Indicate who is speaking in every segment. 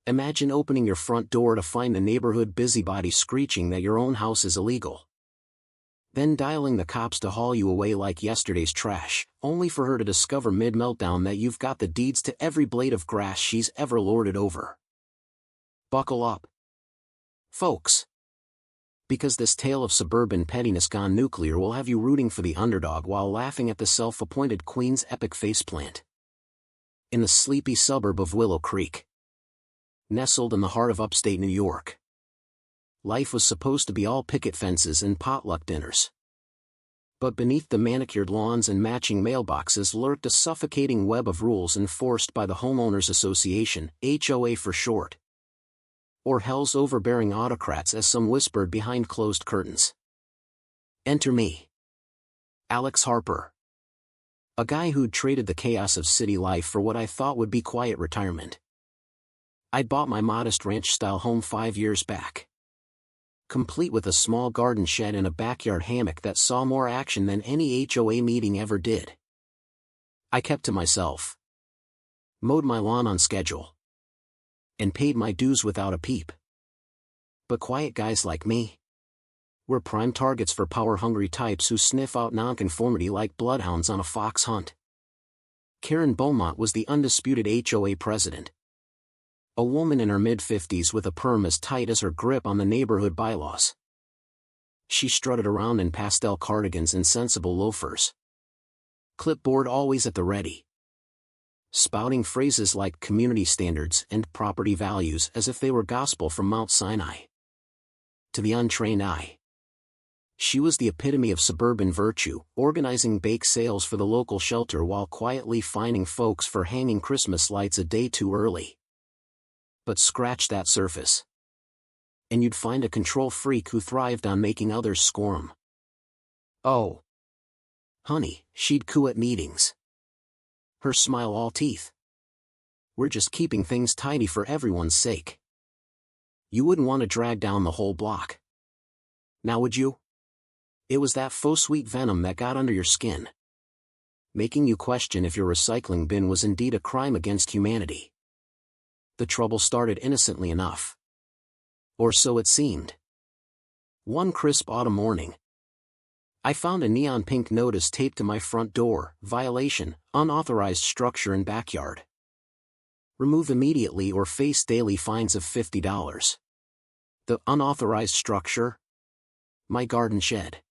Speaker 1: Imagine opening your front door to find the neighborhood busybody screeching that your own house is illegal. Then dialing the cops to haul you away like yesterday's trash, only for her to discover mid-meltdown that you've got the deeds to every blade of grass she's ever lorded over. Buckle up, folks. Because this tale of suburban pettiness gone nuclear will have you rooting for the underdog while laughing at the self-appointed queen's epic faceplant. In the sleepy suburb of Willow Creek, nestled in the heart of upstate New York, life was supposed to be all picket fences and potluck dinners. But beneath the manicured lawns and matching mailboxes lurked a suffocating web of rules enforced by the Homeowners Association, HOA for short. Or hell's overbearing autocrats, as some whispered behind closed curtains. Enter me, Alex Harper. A guy who'd traded the chaos of city life for what I thought would be quiet retirement. I'd bought my modest ranch-style home 5 years back, complete with a small garden shed and a backyard hammock that saw more action than any HOA meeting ever did. I kept to myself, mowed my lawn on schedule, and paid my dues without a peep. But quiet guys like me were prime targets for power-hungry types who sniff out nonconformity like bloodhounds on a fox hunt. Karen Beaumont was the undisputed HOA president, a woman in her mid-50s with a perm as tight as her grip on the neighborhood bylaws. She strutted around in pastel cardigans and sensible loafers, clipboard always at the ready, spouting phrases like community standards and property values as if they were gospel from Mount Sinai. To the untrained eye, she was the epitome of suburban virtue, organizing bake sales for the local shelter while quietly fining folks for hanging Christmas lights a day too early. But scratch that surface, and you'd find a control freak who thrived on making others squirm. Oh, honey, she'd coo at meetings, her smile all teeth. We're just keeping things tidy for everyone's sake. You wouldn't want to drag down the whole block, now would you? It was that faux sweet venom that got under your skin, making you question if your recycling bin was indeed a crime against humanity. The trouble started innocently enough, or so it seemed. One crisp autumn morning, I found a neon pink notice taped to my front door: violation, unauthorized structure in backyard. Remove immediately or face daily fines of $50. The unauthorized structure? My garden shed,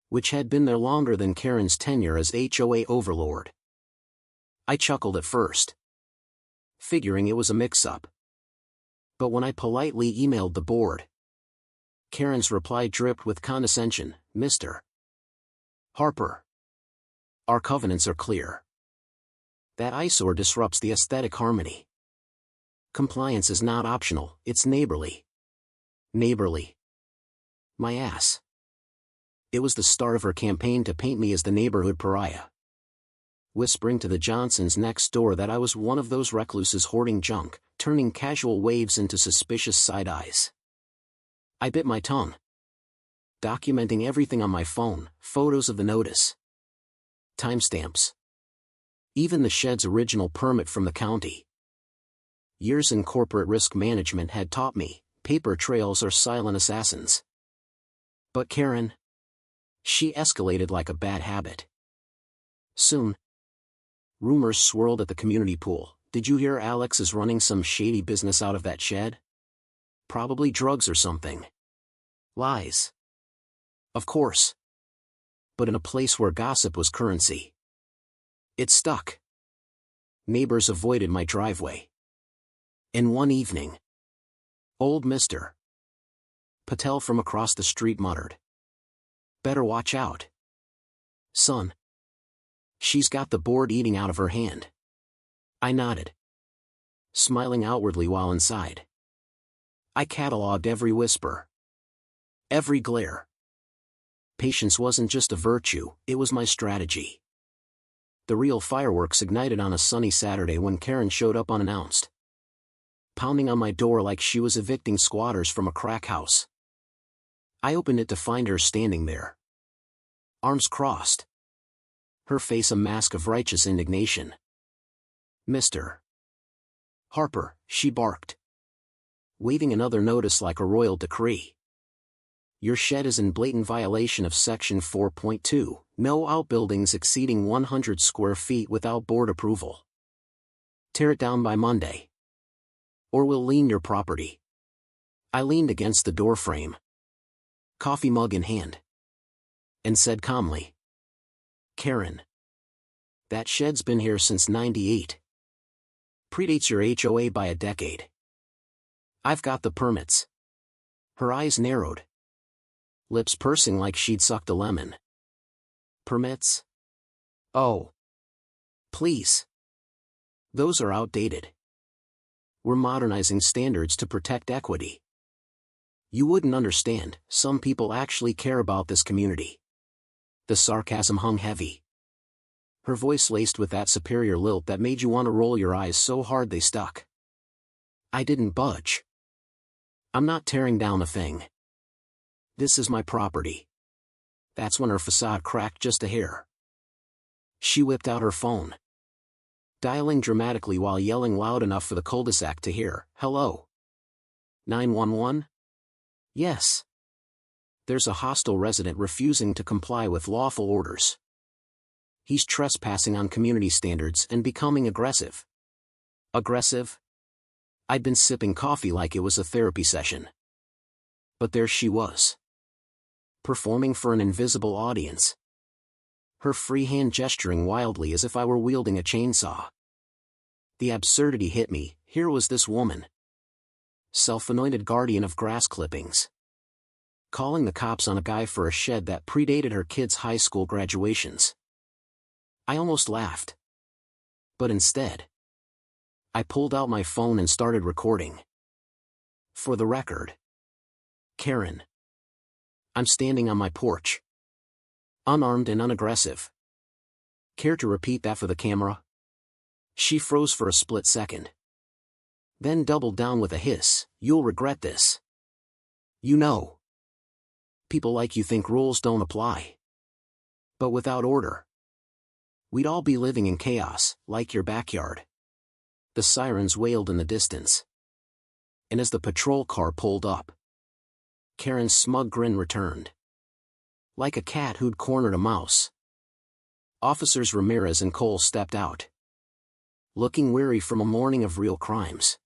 Speaker 1: which had been there longer than Karen's tenure as HOA overlord. I chuckled at first, figuring it was a mix-up. But when I politely emailed the board, Karen's reply dripped with condescension: Mr. Harper, our covenants are clear. That eyesore disrupts the aesthetic harmony. Compliance is not optional, it's neighborly. Neighborly. My ass. It was the start of her campaign to paint me as the neighborhood pariah, whispering to the Johnsons next door that I was one of those recluses hoarding junk, turning casual waves into suspicious side eyes. I bit my tongue, documenting everything on my phone: photos of the notice, timestamps, even the shed's original permit from the county. Years in corporate risk management had taught me, paper trails are silent assassins. But Karen, she escalated like a bad habit. Soon, rumors swirled at the community pool. Did you hear Alex is running some shady business out of that shed? Probably drugs or something. Lies. Of course. But in a place where gossip was currency, it stuck. Neighbors avoided my driveway. And one evening, old Mr. Patel from across the street muttered, "Better watch out, son. She's got the board eating out of her hand." I nodded, smiling outwardly while inside. I catalogued every whisper, every glare. Patience wasn't just a virtue, it was my strategy. The real fireworks ignited on a sunny Saturday when Karen showed up unannounced, pounding on my door like she was evicting squatters from a crack house. I opened it to find her standing there, arms crossed, her face a mask of righteous indignation. "Mr. Harper," she barked, waving another notice like a royal decree. Your shed is in blatant violation of Section 4.2, no outbuildings exceeding 100 square feet without board approval. Tear it down by Monday, or we'll lien your property. I leaned against the doorframe, coffee mug in hand, and said calmly, Karen, that shed's been here since '98. Predates your HOA by a decade. I've got the permits. Her eyes narrowed, lips pursing like she'd sucked a lemon. Permits? Oh. Please. Those are outdated. We're modernizing standards to protect equity. You wouldn't understand, some people actually care about this community. The sarcasm hung heavy, her voice laced with that superior lilt that made you want to roll your eyes so hard they stuck. I didn't budge. I'm not tearing down a thing. This is my property. That's when her facade cracked just a hair. She whipped out her phone, dialing dramatically while yelling loud enough for the cul-de-sac to hear. Hello? 911? Yes. There's a hostile resident refusing to comply with lawful orders. He's trespassing on community standards and becoming aggressive. Aggressive? I'd been sipping coffee like it was a therapy session. But there she was, performing for an invisible audience, her free hand gesturing wildly as if I were wielding a chainsaw. The absurdity hit me. Here was this woman, self-anointed guardian of grass clippings, calling the cops on a guy for a shed that predated her kids' high school graduations. I almost laughed. But instead, I pulled out my phone and started recording. For the record, Karen, I'm standing on my porch, unarmed and unaggressive. Care to repeat that for the camera? She froze for a split second, then doubled down with a hiss. You'll regret this. You know, people like you think rules don't apply. But without order, we'd all be living in chaos, like your backyard. The sirens wailed in the distance, and as the patrol car pulled up, Karen's smug grin returned. Like a cat who'd cornered a mouse, Officers Ramirez and Cole stepped out, looking weary from a morning of real crimes.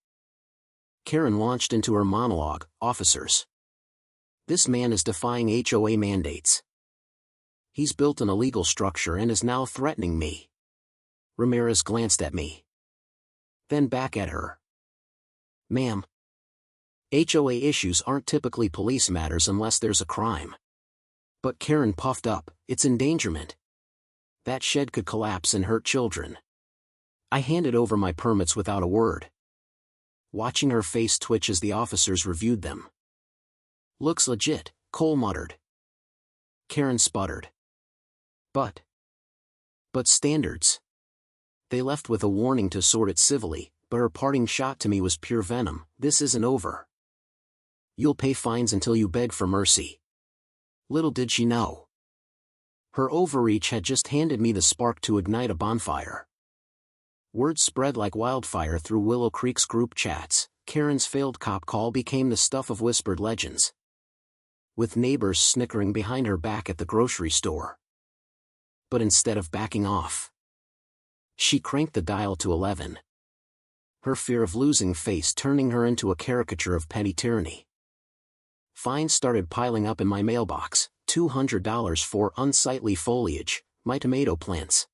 Speaker 1: Karen launched into her monologue. Officers, this man is defying HOA mandates. He's built an illegal structure and is now threatening me. Ramirez glanced at me, then back at her. Ma'am, HOA issues aren't typically police matters unless there's a crime. But Karen puffed up. It's endangerment. That shed could collapse and hurt children. I handed over my permits without a word, watching her face twitch as the officers reviewed them. Looks legit, Cole muttered. Karen sputtered. But standards. They left with a warning to sort it civilly, but her parting shot to me was pure venom. This isn't over. You'll pay fines until you beg for mercy. Little did she know, her overreach had just handed me the spark to ignite a bonfire. Word spread like wildfire through Willow Creek's group chats. Karen's failed cop call became the stuff of whispered legends, with neighbors snickering behind her back at the grocery store. But instead of backing off, she cranked the dial to 11. Her fear of losing face turning her into a caricature of petty tyranny. Fines started piling up in my mailbox. $200 for unsightly foliage, my tomato plants.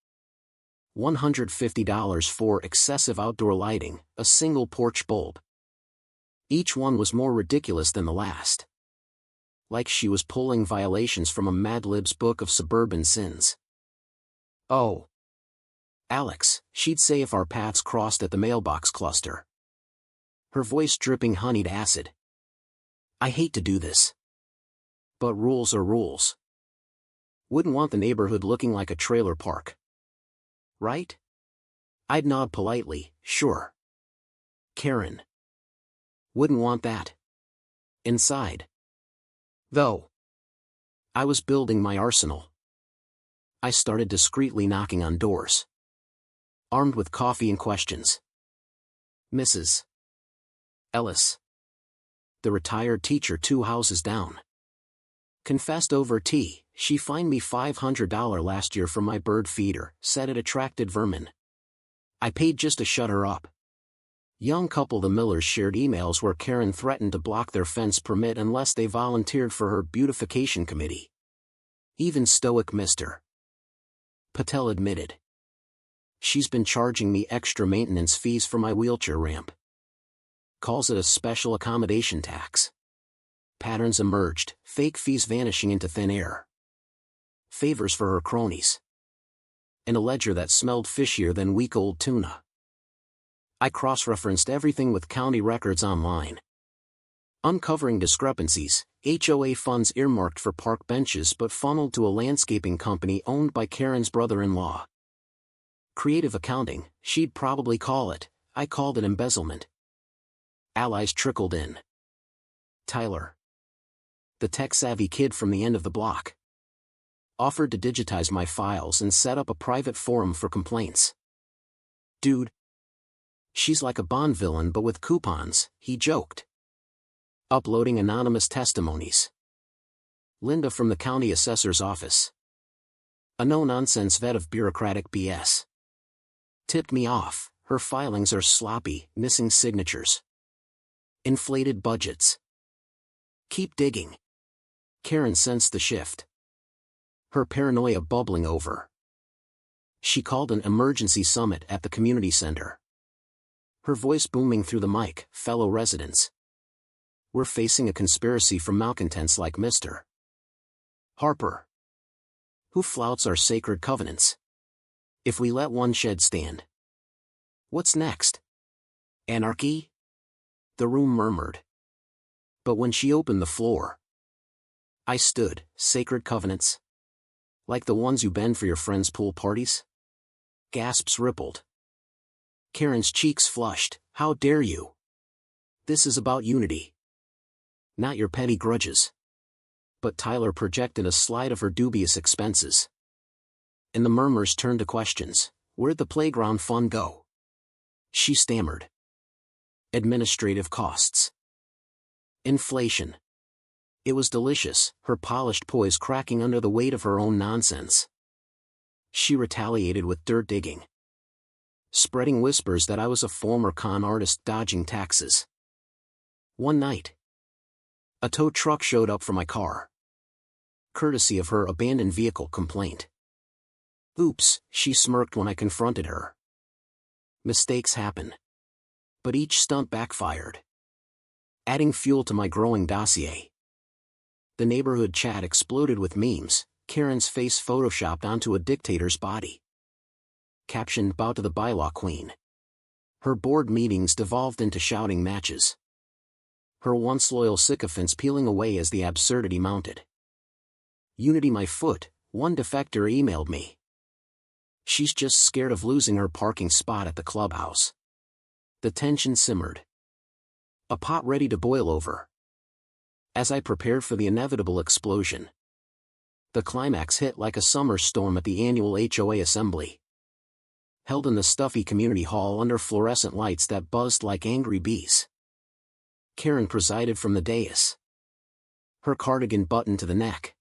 Speaker 1: $150 for excessive outdoor lighting, a single porch bulb. Each one was more ridiculous than the last. Like she was pulling violations from a Mad Lib's book of suburban sins. Oh, Alex, she'd say if our paths crossed at the mailbox cluster, her voice dripping honeyed acid. I hate to do this, but rules are rules. Wouldn't want the neighborhood looking like a trailer park, right? I'd nod politely. Sure. Karen, wouldn't want that inside. Though I was building my arsenal, I started discreetly knocking on doors, armed with coffee and questions. Mrs. Ellis, the retired teacher 2 houses down. Confessed over tea, she fined me $500 last year for my bird feeder, said it attracted vermin. I paid just to shut her up. Young couple. The Millers shared emails where Karen threatened to block their fence permit unless they volunteered for her beautification committee. Even stoic Mr. Patel admitted. She's been charging me extra maintenance fees for my wheelchair ramp. Calls it a special accommodation tax. Patterns emerged, fake fees vanishing into thin air. Favors for her cronies. And a ledger that smelled fishier than week-old tuna. I cross-referenced everything with county records online. Uncovering discrepancies, HOA funds earmarked for park benches but funneled to a landscaping company owned by Karen's brother-in-law. Creative accounting, she'd probably call it. I called it embezzlement. Allies trickled in. Tyler, the tech-savvy kid from the end of the block, offered to digitize my files and set up a private forum for complaints. Dude, she's like a Bond villain but with coupons, he joked. Uploading anonymous testimonies. Linda from the county assessor's office, a no-nonsense vet of bureaucratic BS, tipped me off. Her filings are sloppy, missing signatures. Inflated budgets. Keep digging. Karen sensed the shift. Her paranoia bubbling over. She called an emergency summit at the community center. Her voice booming through the mic, fellow residents. We're facing a conspiracy from malcontents like Mr. Harper, who flouts our sacred covenants. If we let one shed stand. What's next? Anarchy? The room murmured. But when she opened the floor, I stood. Sacred covenants? Like the ones you bend for your friends' pool parties? Gasps rippled. Karen's cheeks flushed. How dare you? This is about unity. Not your petty grudges. But Tyler projected a slide of her dubious expenses. And the murmurs turned to questions. Where'd the playground fund go? She stammered. Administrative costs. Inflation. It was delicious, her polished poise cracking under the weight of her own nonsense. She retaliated with dirt digging. Spreading whispers that I was a former con artist dodging taxes. One night, a tow truck showed up for my car. Courtesy of her abandoned vehicle complaint. Oops, she smirked when I confronted her. Mistakes happen. But each stunt backfired. Adding fuel to my growing dossier. The neighborhood chat exploded with memes, Karen's face photoshopped onto a dictator's body. Captioned Bow to the Bylaw Queen. Her board meetings devolved into shouting matches. Her once loyal sycophants peeling away as the absurdity mounted. Unity my foot, one defector emailed me. She's just scared of losing her parking spot at the clubhouse. The tension simmered. A pot ready to boil over. As I prepared for the inevitable explosion. The climax hit like a summer storm at the annual HOA assembly. Held in the stuffy community hall under fluorescent lights that buzzed like angry bees. Karen presided from the dais. Her cardigan buttoned to the neck.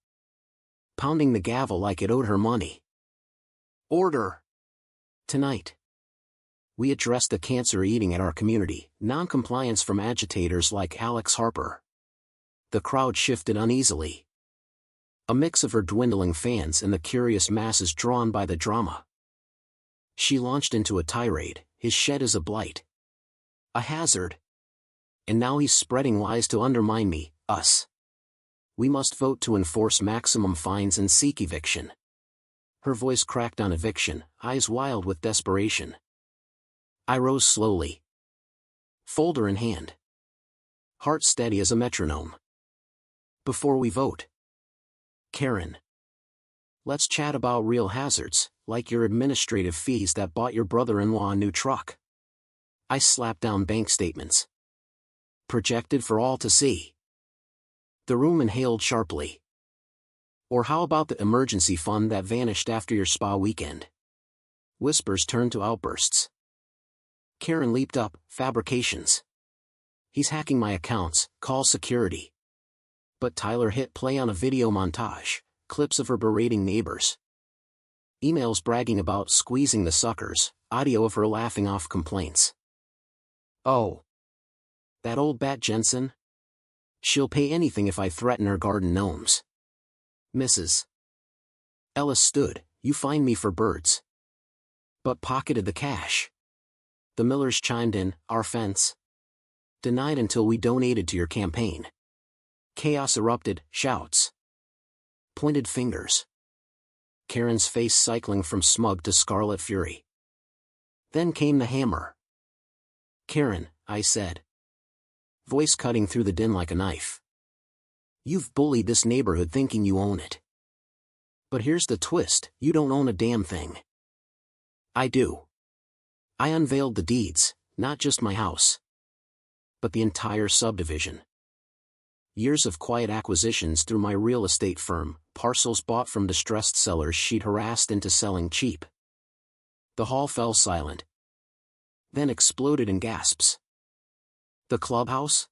Speaker 1: Pounding the gavel like it owed her money. Order! Tonight, we addressed the cancer eating at our community, non-compliance from agitators like Alex Harper. The crowd shifted uneasily. A mix of her dwindling fans and the curious masses drawn by the drama. She launched into a tirade. His shed is a blight. A hazard. And now he's spreading lies to undermine me, us. We must vote to enforce maximum fines and seek eviction. Her voice cracked on eviction, eyes wild with desperation. I rose slowly. Folder in hand. Heart steady as a metronome. Before we vote. Karen. Let's chat about real hazards, like your administrative fees that bought your brother-in-law a new truck. I slapped down bank statements. Projected for all to see. The room inhaled sharply. Or how about the emergency fund that vanished after your spa weekend? Whispers turned to outbursts. Karen leaped up. Fabrications. He's hacking my accounts, call security. But Tyler hit play on a video montage, clips of her berating neighbors. Emails bragging about squeezing the suckers, audio of her laughing off complaints. Oh. That old bat Jensen? She'll pay anything if I threaten her garden gnomes. Mrs. Ellis stood, you find me for birds. But pocketed the cash. The Millers chimed in, our fence. Denied until we donated to your campaign. Chaos erupted, shouts. Pointed fingers. Karen's face cycling from smug to scarlet fury. Then came the hammer. Karen, I said. Voice cutting through the din like a knife. You've bullied this neighborhood thinking you own it. But here's the twist, you don't own a damn thing. I do. I unveiled the deeds, not just my house. But the entire subdivision. Years of quiet acquisitions through my real estate firm, parcels bought from distressed sellers she'd harassed into selling cheap. The hall fell silent. Then exploded in gasps. The clubhouse?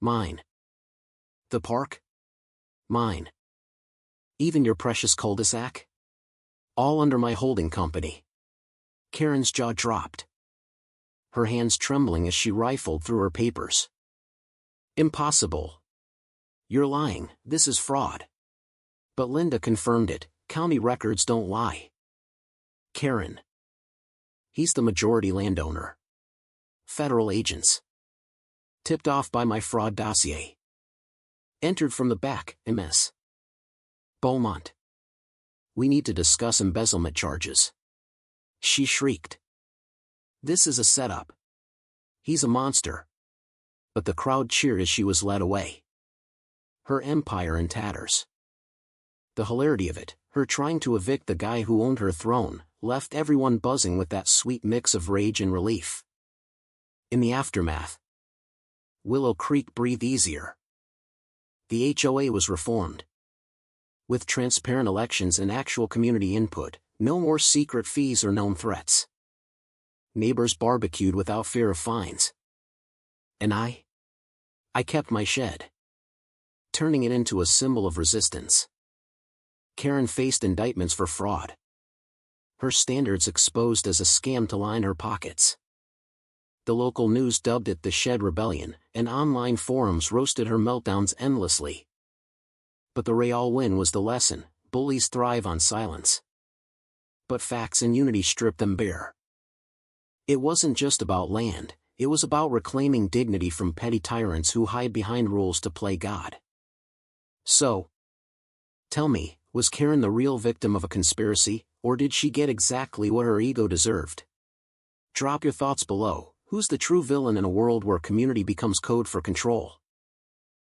Speaker 1: Mine. The park? Mine. Even your precious cul-de-sac? All under my holding company. Karen's jaw dropped. Her hands trembling as she rifled through her papers. Impossible. You're lying, this is fraud. But Linda confirmed it, county records don't lie. Karen. He's the majority landowner. Federal agents. Tipped off by my fraud dossier. Entered from the back, MS. Beaumont. We need to discuss embezzlement charges. She shrieked. This is a setup. He's a monster. But the crowd cheered as she was led away. Her empire in tatters. The hilarity of it, her trying to evict the guy who owned her throne, left everyone buzzing with that sweet mix of rage and relief. In the aftermath, Willow Creek breathed easier. The HOA was reformed. With transparent elections and actual community input, no more secret fees or known threats. Neighbors barbecued without fear of fines. And I kept my shed. Turning it into a symbol of resistance. Karen faced indictments for fraud. Her standards exposed as a scam to line her pockets. The local news dubbed it the Shed Rebellion, and online forums roasted her meltdowns endlessly. But the real win was the lesson, bullies thrive on silence. But facts and unity stripped them bare. It wasn't just about land, it was about reclaiming dignity from petty tyrants who hide behind rules to play God. So, tell me, was Karen the real victim of a conspiracy, or did she get exactly what her ego deserved? Drop your thoughts below. Who's the true villain in a world where community becomes code for control?